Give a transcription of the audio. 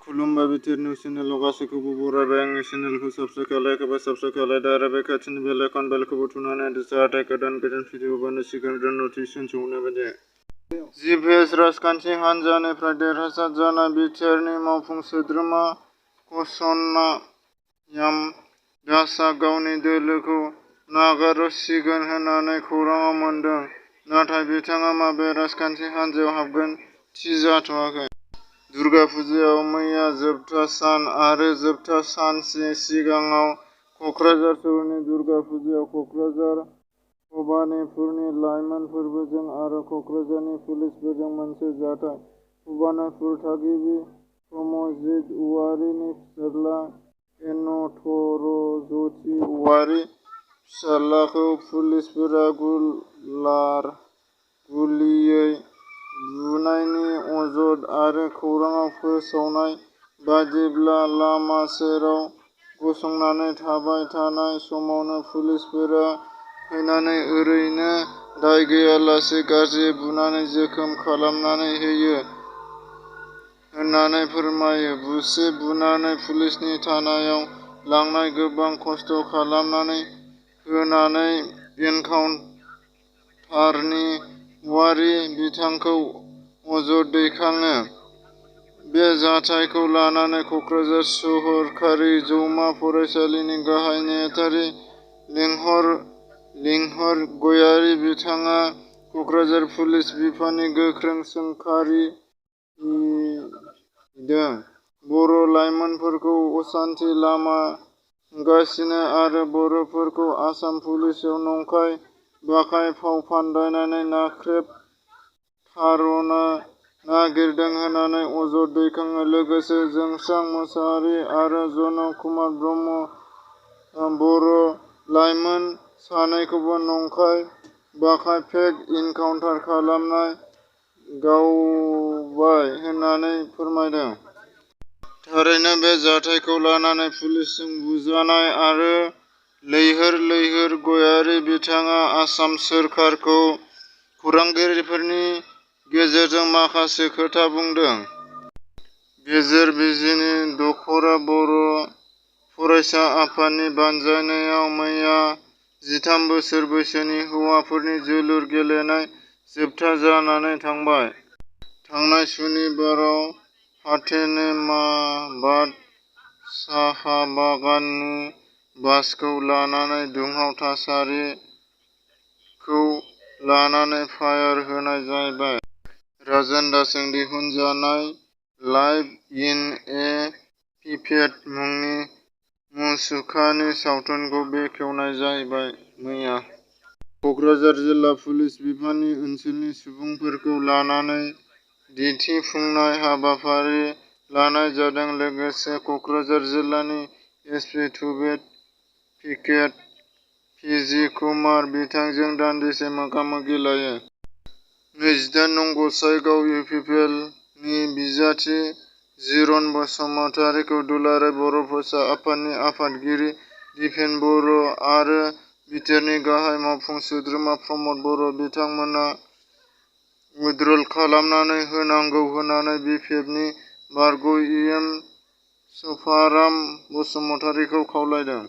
खुलुमबाय BTR news चेनेलाव गासैखौबो बरायबाय। आंनि चेनेलखौ साबस्क्राइब खालायाखैबा साबस्क्राइब खालायदो आरो बे खाथिनि बेल आइकन बेलखौबो थुनानै होदो जाहाथे गोदान भिडिअ होबानो सिगांग्रो नटिफिकेसन सौहैनाय बायदि। जिपिएस राजखान्थि हान्जानिफ्राय देरहासार जानाय बिटिआरनि मावफुं सोद्रोमा कसनायाम दासआ गावनि दोलोखौ नागारसिगोन होननानै खौरांआव मोनदों, नाथाय बिथाङा माबे राजखान्थि हान्जायाव हाबगोन थि जाथ'वाखै। दुर्गा फुजायाव मैया जोबथा सान आरो जोबथा सानसे सिगाङाव क'क्राझार सोहोरनि दुर्गा फुजायाव क'क्राझार भबानिपुरनि लाइमोनफोरजों आरो क'क्राझारनि पुलिसफोरजों मोनसे जाथाय। भबानिपुर थागिबि प्रमजित औवारिनि फिसाज्ला एनथरज्यति औवारि फिसाज्लाखौ पुलिसफोरा गुलियै बुनायनि अजद आरो खौरांआव फोसावनाय बायदिब्ला लामा सेराव गसंनानै थाबाय थानाय समावनो पुलिसफोरा फैनानै ओरैनो दाय गैयालासे गाज्रि बुनानै जोखोम खालामनानै होयो होननानै फोरमायो। बुसे बुनानै पुलिसनि थानायाव लांनाय, गोबां खस्थ' खालामनानै होनानै एनकाउन्टारनि औवारि बिथांखौ अजद दैखाङो। बे जाथायखौ लानानै क'क्राझार सरकारि जौमा फरायसालिनि गाहाय नेहाथारि लिंहर गयारि बिथाङा क'क्राझार पुलिस बिफाननि गोख्रों सोंखारिदों। बर' लाइमोनफोरखौ असान्थि लामागासिनो आरो बर'फोरखौ आसाम पुलिसआव नंखाय बाखाय फाव फान्दायनानै नाख्रेबथारनो नागिरदों होननानै अजद दैखाङो। लोगोसे जोंसां मोसाहारि आरो जनक कुमार ब्रह्म बर' लाइमोन सानैखौबो नंखाय बाखाय फेक इनकाउन्टार खालामना गावबाय होननानै फोरमायदों। थारैनो बे जाथायखौ लानानै पुलिसजों बुजानाय आरो लैहोर गयारि बिथाङा आसाम सोरखारखौ खौरांगिरिफोरनि गेजेरजों माखासे खोथा बुंदों। गेजेर बिजिनि दख'रा बर' फरायसा आफादनि बानजायनायाव मैया 13 बोसोर बैसोनि हौवाफोरनि जोलुर गेलेनाय जोबथा जानानै थांबाय। थांनाय सुनिबाराव फातेमाबाद साहा बागाननि बासखौ लानानै दुंहाव थासारिखौ लानानै फायार होनाय जाबाय। राजेन दासजों दिहुनजानाय लाइभ इन ए पिपेट मुंनि मुसुखानि सावथुनखौ बेखेवनाय जाबाय। मैया क'क्राझार जिल्ला पुलिस बिफाननि ओनसोलनि सुबुंफोरखौ लानानै दिन्थिफुंनाय हाबाफारि लानाय जादों। लोगोसे क'क्राझार जिल्लानि एसपि टुबेट पिकेट पिजि कुमार बिथांजों दान्दिसे मोगा-मोगि लायो। 28 नं गसाइगाव इउपिपिएलनि बिजाथि जिरन बसुमतारिखौ दुलाराय बर' फरायसा आफादनि आफादगिरि दिपेन बर' आरो बिटिआरनि गाहाय मावफुं सोद्रोमा प्रमद बर' बिथांमोना उइथड्रल खालामनानै होनांगौ होननानै बिपिएफनि बारग' इएम सभाराम बसुमतारिखौ खावलायदों।